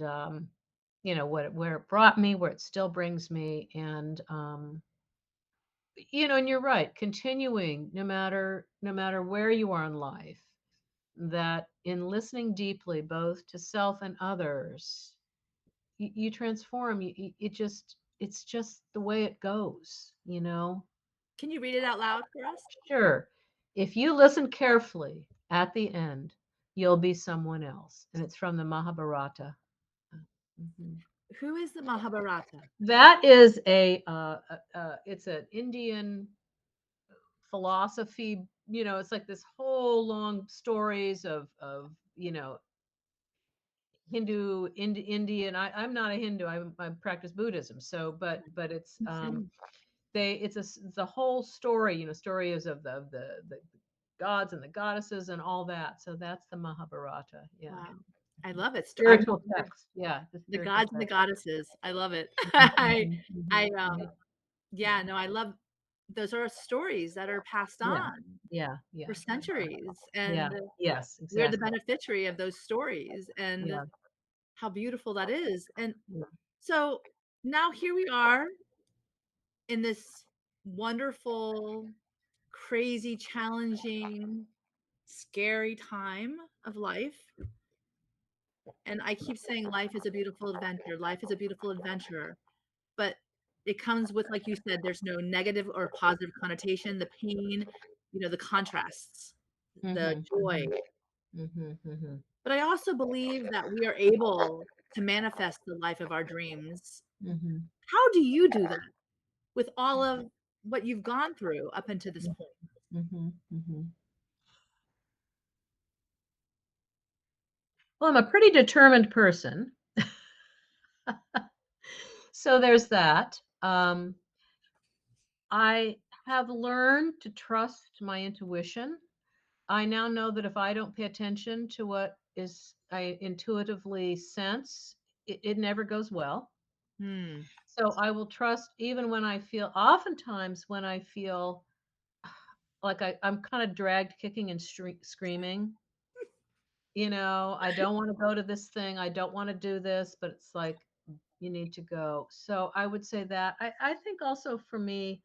Speaker 2: where it brought me, where it still brings me, and and you're right, continuing no matter where you are in life, that in listening deeply, both to self and others, you transform. It's just the way it goes.
Speaker 1: Can you read it out loud for us?
Speaker 2: Sure. If you listen carefully at the end, you'll be someone else. And it's from the Mahabharata. Mhm.
Speaker 1: Who is the Mahabharata?
Speaker 2: That is it's an Indian philosophy. It's like this whole long stories of Indian. I'm not a Hindu. I practice Buddhism. So, but it's a whole story. Stories of the gods and the goddesses and all that. So that's the Mahabharata. Yeah,
Speaker 1: Wow. I love it.
Speaker 2: spiritual text. Yeah, the
Speaker 1: The
Speaker 2: spiritual
Speaker 1: gods and the
Speaker 2: text.
Speaker 1: goddesses. I love it.
Speaker 2: Mhm,
Speaker 1: I
Speaker 2: mhm. Yeah,
Speaker 1: yeah, no, I love those are stories that are passed
Speaker 2: yeah,
Speaker 1: on.
Speaker 2: Yeah, yeah,
Speaker 1: for centuries,
Speaker 2: yeah.
Speaker 1: and
Speaker 2: Yes,
Speaker 1: we're the
Speaker 2: exactly.
Speaker 1: beneficiary of those stories, and
Speaker 2: Yeah,
Speaker 1: how beautiful that is. And
Speaker 2: yeah.
Speaker 1: so now here we are in this wonderful, crazy, challenging, scary time of life. And I keep saying life is a beautiful adventure. Life is a beautiful adventure. But it comes with, like you said, there's no negative or positive connotation, the pain, the contrasts, the
Speaker 2: Mhm,
Speaker 1: joy.
Speaker 2: mhm, mhm, mhm,
Speaker 1: But I also believe that we are able to manifest the life of our dreams.
Speaker 2: mhm,
Speaker 1: How do you do that with all of what you've gone through up until this
Speaker 2: mhm,
Speaker 1: point?
Speaker 2: mhm, mhm. Well, I'm a pretty determined person, so there's that. I have learned to trust my intuition. I now know that if I don't pay attention to what is I intuitively sense, it never goes well.
Speaker 1: Hmm.
Speaker 2: So I will trust even oftentimes when I feel like I'm kind of dragged kicking and screaming. I don't want to go to this thing. I don't want to do this, but it's like, you need to go. So I would say that. I think also for me,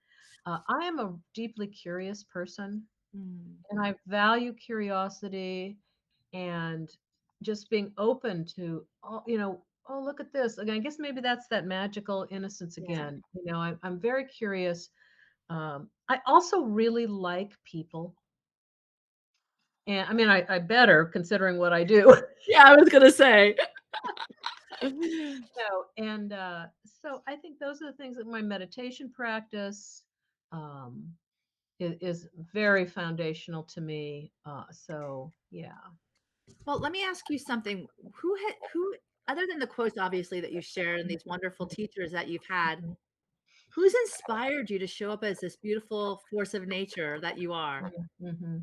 Speaker 2: I am a deeply curious person
Speaker 1: Hmm.
Speaker 2: and I value curiosity and just being open to, oh, look at this. Again, I guess maybe that's that magical innocence
Speaker 1: Yeah.
Speaker 2: again. I'm very curious. I also really like people. And I mean, I better considering what I do.
Speaker 1: Yeah, I was gonna say.
Speaker 2: And so I think those are the things that my meditation practice um, is very foundational to me. So yeah.
Speaker 1: Well, let me ask you something. Who, other than the quotes, obviously, that you shared and these wonderful teachers that you've had,
Speaker 2: Mhm,
Speaker 1: who's inspired you to show up as this beautiful force of nature that you are?
Speaker 2: mhm, mhm.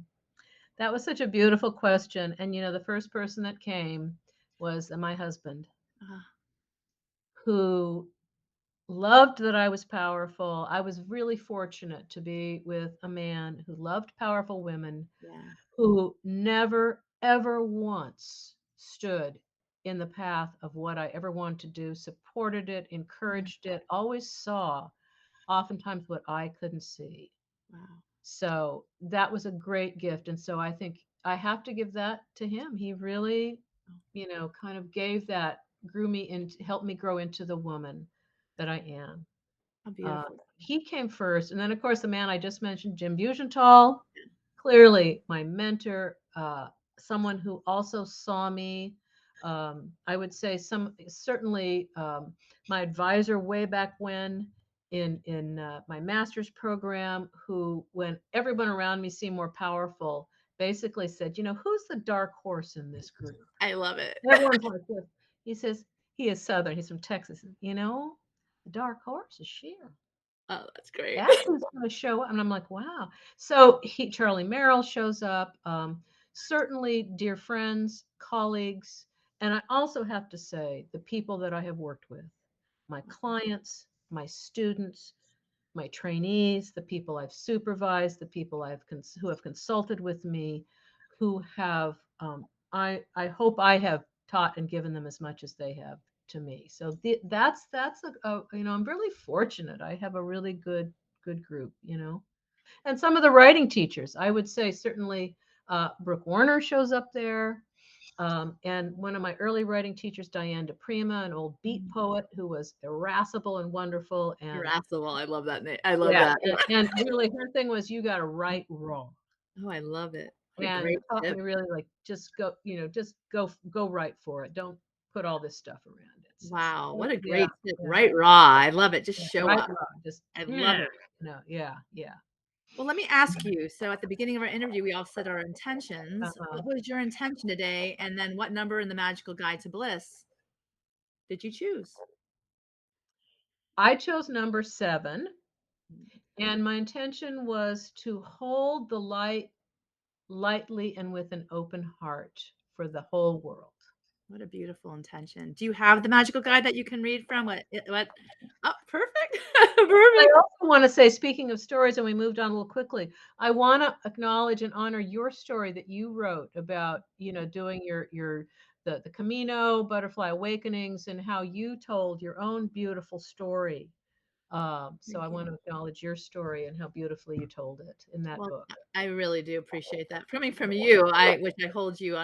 Speaker 2: That was such a beautiful question. And the first person that came was my husband,
Speaker 1: Ah,
Speaker 2: who loved that I was powerful. I was really fortunate to be with a man who loved powerful women,
Speaker 1: yeah.
Speaker 2: who never, ever once stood in the path of what I ever wanted to do, supported it,
Speaker 1: Mm,
Speaker 2: encouraged it, always saw oftentimes what I couldn't see.
Speaker 1: wow.
Speaker 2: So that was a great gift. And so I think I have to give that to him. He really,
Speaker 1: Oh,
Speaker 2: kind of gave that, grew me and helped me grow into the woman that I am.
Speaker 1: how beautiful.
Speaker 2: He came first. And then, of course, the man I just mentioned, Jim Bugenthal, clearly my mentor, someone who also saw me. I would say certainly my advisor way back when in my master's program, who when everyone around me seemed more powerful, basically said, who's the dark horse in this group?
Speaker 1: I love it.
Speaker 2: Everyone's like this. He says he is Southern. He's from Texas. The dark horse is Sheer.
Speaker 1: Oh, that's great.
Speaker 2: That's who's going to show up. And I'm like, wow. So Charlie Merrill shows up. Certainly, dear friends, colleagues, and I also have to say the people that I have worked with, my clients, my students, my trainees, the people I've supervised, the people who have consulted with me, who have I hope I have taught and given them as much as they have to me. So that's I'm really fortunate. I have a really good group. And some of the writing teachers, I would say certainly Brooke Warner shows up there. And one of my early writing teachers, Diane DePrima, an old beat
Speaker 1: Mm,
Speaker 2: poet who was irascible and wonderful. And
Speaker 1: irascible. I love that name. I love
Speaker 2: yeah,
Speaker 1: that.
Speaker 2: and really her thing was you got to write raw.
Speaker 1: Oh, I love it. What a
Speaker 2: And
Speaker 1: great
Speaker 2: taught
Speaker 1: tip.
Speaker 2: me really like just go right for it. Don't put all this stuff around it. It's
Speaker 1: Wow, what
Speaker 2: don't
Speaker 1: a
Speaker 2: yeah,
Speaker 1: great tip.
Speaker 2: yeah,
Speaker 1: Right raw. I love it. Just
Speaker 2: yeah.
Speaker 1: show
Speaker 2: Right
Speaker 1: up.
Speaker 2: raw. Just
Speaker 1: I love
Speaker 2: yeah,
Speaker 1: it.
Speaker 2: yeah, yeah.
Speaker 1: Well, let me ask you. So at the beginning of our interview, we all said our intentions.
Speaker 2: Uh-huh.
Speaker 1: What was your intention today? And then what number in the magical guide to bliss did you choose?
Speaker 2: I chose number 7, and my intention was to hold the light lightly and with an open heart for the whole world.
Speaker 1: What a beautiful intention. Do you have the magical guide that you can read from? What? Oh, perfect.
Speaker 2: I
Speaker 1: Perfect.
Speaker 2: also want to say, speaking of stories, and we moved on a little quickly, I want to acknowledge and honor your story that you wrote about, doing the Camino, Butterfly Awakenings, and how you told your own beautiful story. So
Speaker 1: Thank
Speaker 2: I
Speaker 1: you.
Speaker 2: want to acknowledge your story and how beautifully you told it in that
Speaker 1: Well,
Speaker 2: book.
Speaker 1: I really do appreciate that. Coming from you, which I hold you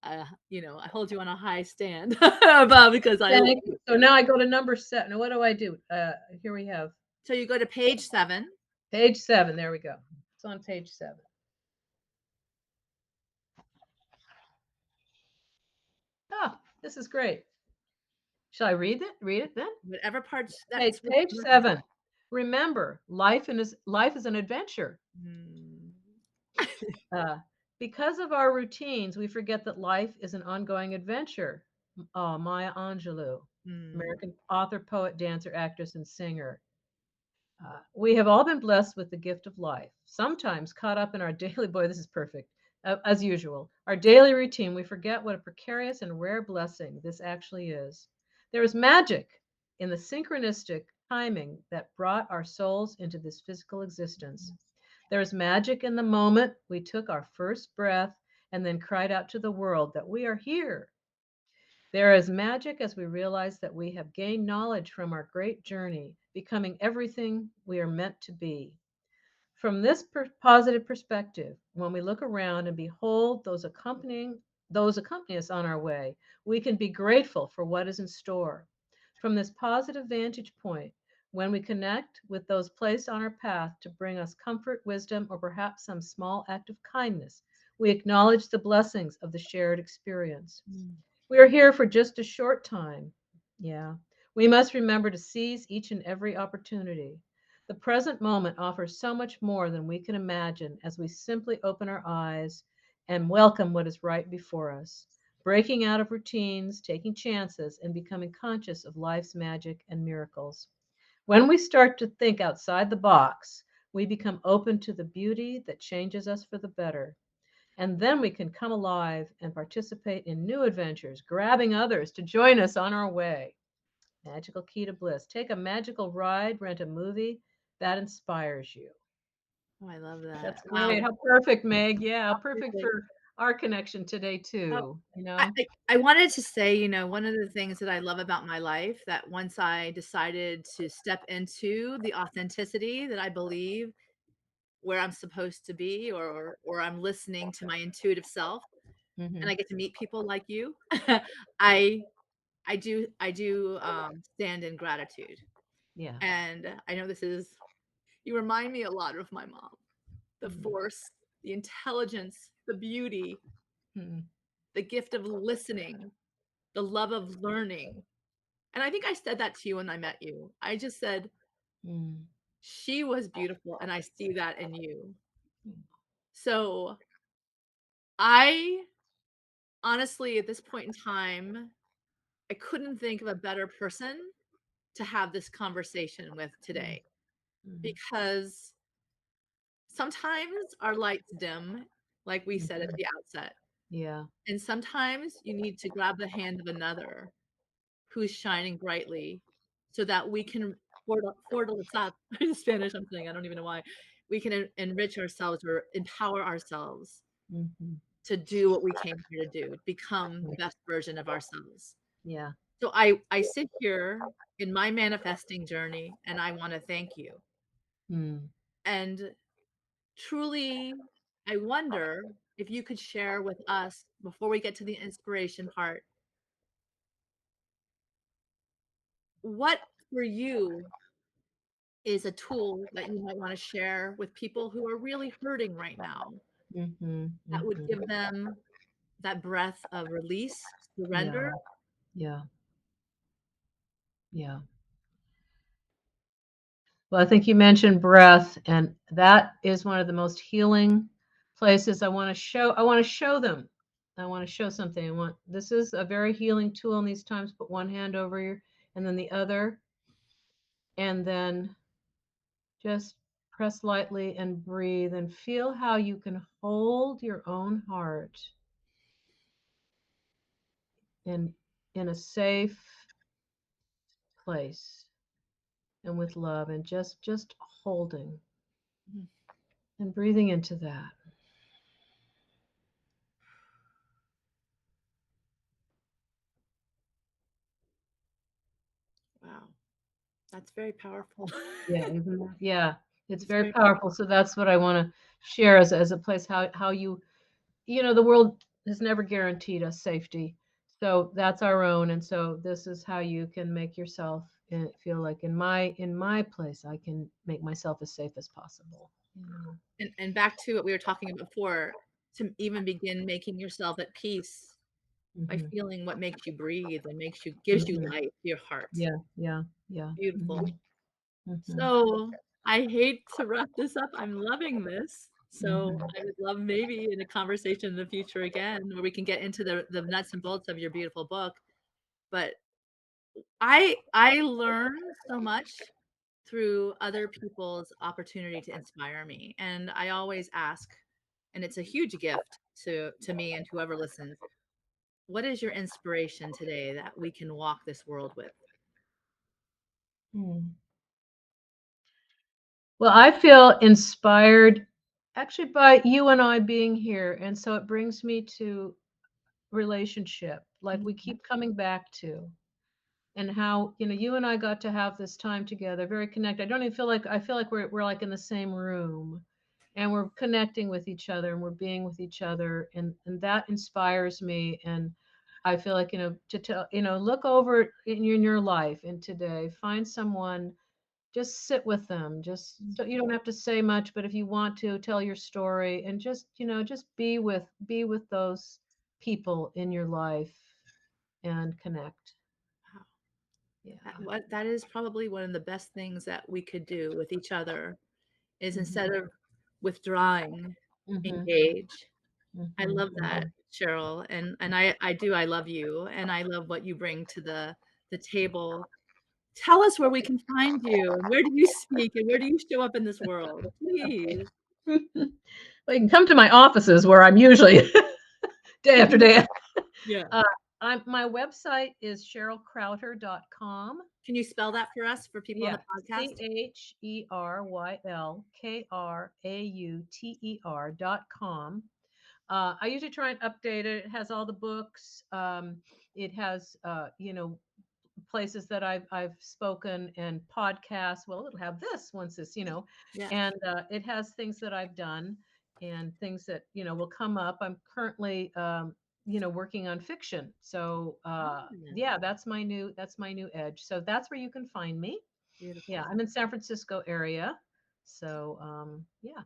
Speaker 1: I hold you on a high stand about because I
Speaker 2: Thank you. So now I go to number 7. Now what do I do? Here we have
Speaker 1: so you go to page 7.
Speaker 2: page 7. There we go. It's on page 7. Ah, this is great. Shall I read it? Read it then?
Speaker 1: Whatever parts
Speaker 2: Page
Speaker 1: that's
Speaker 2: page 7. Remember, life is an adventure.
Speaker 1: Mm,
Speaker 2: Uh, because of our routines, we forget that life is an ongoing adventure. Maya Angelou,
Speaker 1: mm,
Speaker 2: American author, poet, dancer, actress, and singer. We have all been blessed with the gift of life. Sometimes caught up in our daily, boy, this is perfect, as usual, our daily routine, we forget what a precarious and rare blessing this actually is. There is magic in the synchronistic timing that brought our souls into this physical existence. There is magic in the moment we took our first breath and then cried out to the world that we are here. There is magic as we realize that we have gained knowledge from our great journey, becoming everything we are meant to be. From this positive perspective, when we look around and behold those accompany us on our way, we can be grateful for what is in store. From this positive vantage point, when we connect with those placed on our path to bring us comfort, wisdom, or perhaps some small act of kindness, we acknowledge the blessings of the shared experience.
Speaker 1: mm.
Speaker 2: We are here for just a short time. Yeah. We must remember to seize each and every opportunity. The present moment offers so much more than we can imagine as we simply open our eyes and welcome what is right before us, breaking out of routines, taking chances, and becoming conscious of life's magic and miracles. When we start to think outside the box, we become open to the beauty that changes us for the better. And then we can come alive and participate in new adventures, grabbing others to join us on our way. Magical key to bliss. Take a magical ride, rent a movie that inspires you.
Speaker 1: Oh, I love that.
Speaker 2: That's
Speaker 1: Wow.
Speaker 2: great. How perfect, Meg. Yeah, perfect
Speaker 1: Perfect.
Speaker 2: for our connection today,
Speaker 1: Oh,
Speaker 2: too.
Speaker 1: I wanted to say, one of the things that I love about my life that once I decided to step into the authenticity that I believe where I'm supposed to be or I'm listening to my intuitive self and I
Speaker 2: Hmm.
Speaker 1: get to meet people like you, I I do stand in gratitude.
Speaker 2: Yeah.
Speaker 1: And I know you remind me a lot of my mom. The
Speaker 2: Mhm.
Speaker 1: force, the intelligence, the beauty,
Speaker 2: Mhm.
Speaker 1: the gift of listening, the love of learning. And I think I said that to you when I met you. I just said,
Speaker 2: Mhm.
Speaker 1: she was beautiful, and I see that in you. So I honestly, at this point in time, I couldn't think of a better person to have this conversation with
Speaker 2: Mhm.
Speaker 1: today
Speaker 2: Mhm.
Speaker 1: because sometimes our lights dim, like we said at
Speaker 2: Mhm.
Speaker 1: the outset.
Speaker 2: Yeah.
Speaker 1: And sometimes you need to grab the hand of another who's shining brightly so that we can fortalecer in Spanish, I'm saying, I don't even know why. We can enrich ourselves or empower ourselves
Speaker 2: Mhm.
Speaker 1: to do what we came here to do, become the best version of ourselves.
Speaker 2: Yeah.
Speaker 1: So I sit here in my manifesting journey and I want to thank you.
Speaker 2: Mm.
Speaker 1: And truly, I wonder if you could share with us before we get to the inspiration part, what for you is a tool that you might want to share with people who are really hurting right now
Speaker 2: Mhm.
Speaker 1: that would
Speaker 2: Mhm.
Speaker 1: give them that breath of release,
Speaker 2: Yeah.
Speaker 1: surrender?
Speaker 2: Yeah. Yeah. Well, I think you mentioned breath, and that is one of the most healing places I want to show them. I want to show something. This is a very healing tool in these times. Put one hand over your and then the other, and then just press lightly and breathe and feel how you can hold your own heart and in a safe place and with love, and just holding
Speaker 1: Mhm.
Speaker 2: and breathing into that.
Speaker 1: Wow. That's very powerful.
Speaker 2: Yeah, yeah, it's
Speaker 1: It's
Speaker 2: very
Speaker 1: very
Speaker 2: powerful. So that's what I want to share as a place how you know, the world has never guaranteed us safety. So that's our own. And so this is how you can make yourself feel like in my place, I can make myself as safe as possible. You know?
Speaker 1: and back to what we were talking about before, to even begin making yourself at peace by
Speaker 2: Hmm.
Speaker 1: feeling what makes you breathe and gives you
Speaker 2: Hmm.
Speaker 1: life, your heart.
Speaker 2: Yeah, yeah, yeah.
Speaker 1: Beautiful.
Speaker 2: Hmm. Hmm.
Speaker 1: So I hate to wrap this up. I'm loving this. So
Speaker 2: Hmm.
Speaker 1: I would love maybe in a conversation in the future again where we can get into the nuts and bolts of your beautiful book. But I learn so much through other people's opportunity to inspire me. And I always ask, and it's a huge gift to me and whoever listens, what is your inspiration today that we can walk this world with?
Speaker 2: Hmm. Well, I feel inspired actually by you and I being here. And so it brings me to relationship, like we
Speaker 1: Mhm.
Speaker 2: keep coming back to. And how, you know, you and I got to have this time together, very connected. I don't even feel like I feel like we're like in the same room and we're connecting with each other and we're being with each other, and that inspires me. And I feel like, you know, to tell, you know, look over in your life and today, find someone, just sit with them. Just you don't have to say much, but if you want to tell your story and just, you know, just be with those people in your life and connect.
Speaker 1: Wow.
Speaker 2: Yeah.
Speaker 1: That is probably one of the best things that we could do with each other is instead
Speaker 2: Mhm.
Speaker 1: of withdrawing,
Speaker 2: Mhm.
Speaker 1: engage. I
Speaker 2: Mhm.
Speaker 1: love that,
Speaker 2: Mhm.
Speaker 1: Cheryl, and I love you, and I love what you bring to the table. Tell us where we can find you, and where do you speak, and where do you show up in this world?
Speaker 2: Okay.
Speaker 1: Please.
Speaker 2: Well, you can come to my offices where I'm usually day after day.
Speaker 1: Yeah.
Speaker 2: Uh, my website is cherylkrauter.com.
Speaker 1: Can you spell that for us, for people on
Speaker 2: Yeah,
Speaker 1: the podcast?
Speaker 2: CHERYLKRAUTER.com. I usually try and update it. It has all the books. It has, you know, places that I've spoken and podcasts. Well, it'll have this once this, you know,
Speaker 1: Yeah.
Speaker 2: and it has things that I've done and things that, you know, will come up. I'm currently, you know, working on fiction. So
Speaker 1: Oh,
Speaker 2: yeah, that's my new edge. So that's where you can find me. Yeah,
Speaker 1: beautiful.
Speaker 2: I'm in San Francisco area. So yeah,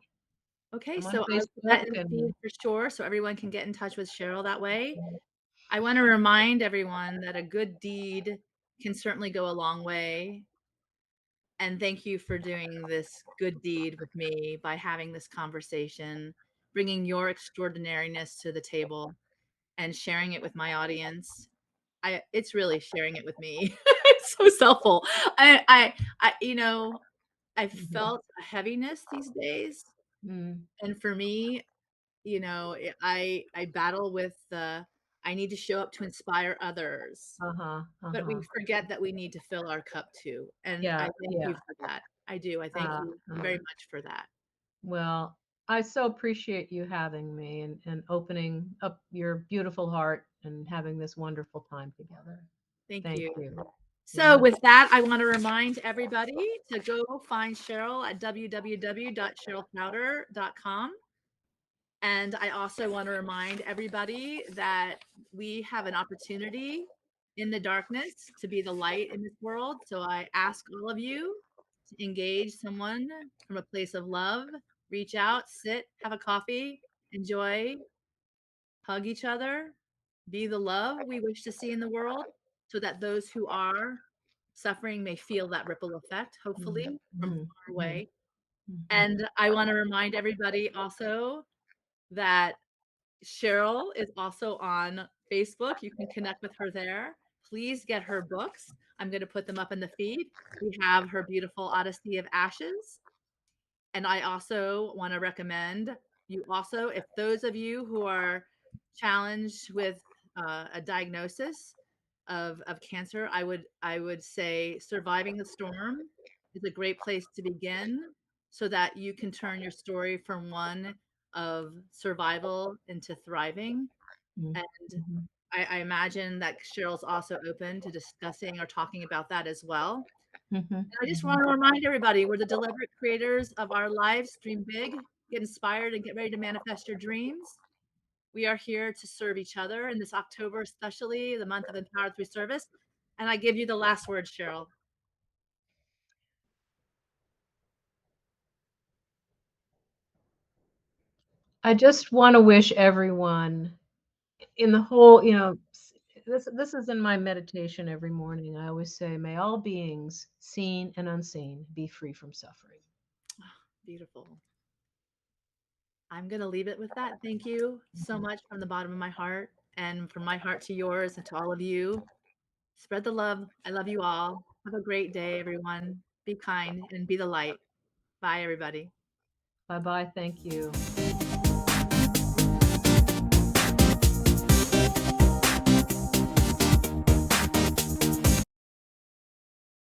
Speaker 1: Okay,
Speaker 2: I'm on
Speaker 1: so I'll put
Speaker 2: Facebook
Speaker 1: that in the
Speaker 2: and
Speaker 1: feed for sure, so everyone can get in touch with Cheryl that way. I wanna remind everyone that a good deed can certainly go a long way, and thank you for doing this good deed with me by having this conversation, bringing your extraordinariness to the table, and sharing it with my audience. It's really sharing it with me. It's so selfful. You know, I
Speaker 2: Mhm.
Speaker 1: felt a heaviness these days,
Speaker 2: Mm.
Speaker 1: and for me, you know, I battle with the I need to show up to inspire others,
Speaker 2: Uh-huh.
Speaker 1: but we
Speaker 2: Uh-huh.
Speaker 1: forget that we need to fill our cup too. And I
Speaker 2: Yeah,
Speaker 1: thank you
Speaker 2: yeah.
Speaker 1: for that. I do. I thank you very
Speaker 2: Uh-huh.
Speaker 1: much for that.
Speaker 2: Well, I so appreciate you having me and opening up your beautiful heart and having this wonderful time together.
Speaker 1: Thank
Speaker 2: Thank
Speaker 1: you.
Speaker 2: you.
Speaker 1: So
Speaker 2: Yeah.
Speaker 1: with that, I want to remind everybody to go find Cheryl at www.cherylkrauter.com. And I also want to remind everybody that we have an opportunity in the darkness to be the light in this world. So I ask all of you to engage someone from a place of love, reach out, sit, have a coffee, enjoy, hug each other, be the love we wish to see in the world so that those who are suffering may feel that ripple effect, hopefully
Speaker 2: Mhm.
Speaker 1: from
Speaker 2: Mhm.
Speaker 1: far
Speaker 2: Mhm.
Speaker 1: away.
Speaker 2: Mhm.
Speaker 1: And I want to remind everybody also that Cheryl is also on Facebook. You can connect with her there. Please get her books. I'm going to put them up in the feed. We have her beautiful Odyssey of Ashes. And I also want to recommend you also, if those of you who are challenged with a diagnosis of cancer, I would say surviving the storm is a great place to begin, so that you can turn your story from one of survival into thriving.
Speaker 2: Mm,
Speaker 1: And
Speaker 2: mhm,
Speaker 1: I imagine that Cheryl's also open to discussing or talking about that as well.
Speaker 2: mhm,
Speaker 1: And I just want
Speaker 2: mhm.
Speaker 1: to remind everybody, we're the deliberate creators of our lives. Dream big, get inspired, and get ready to manifest your dreams. We are here to serve each other in this October, especially the month of Empowered Through Service. And I give you the last word, Cheryl.
Speaker 2: I just want to wish everyone in the whole, this is in my meditation every morning. I always say, may all beings, seen and unseen, be free from suffering.
Speaker 1: Beautiful. I'm going to leave it with that. Thank you so much from the bottom of my heart, and from my heart to yours and to all of you. Spread the love. I love you all. Have a great day, everyone. Be kind and be the light. Bye, everybody.
Speaker 2: Bye bye. Thank you.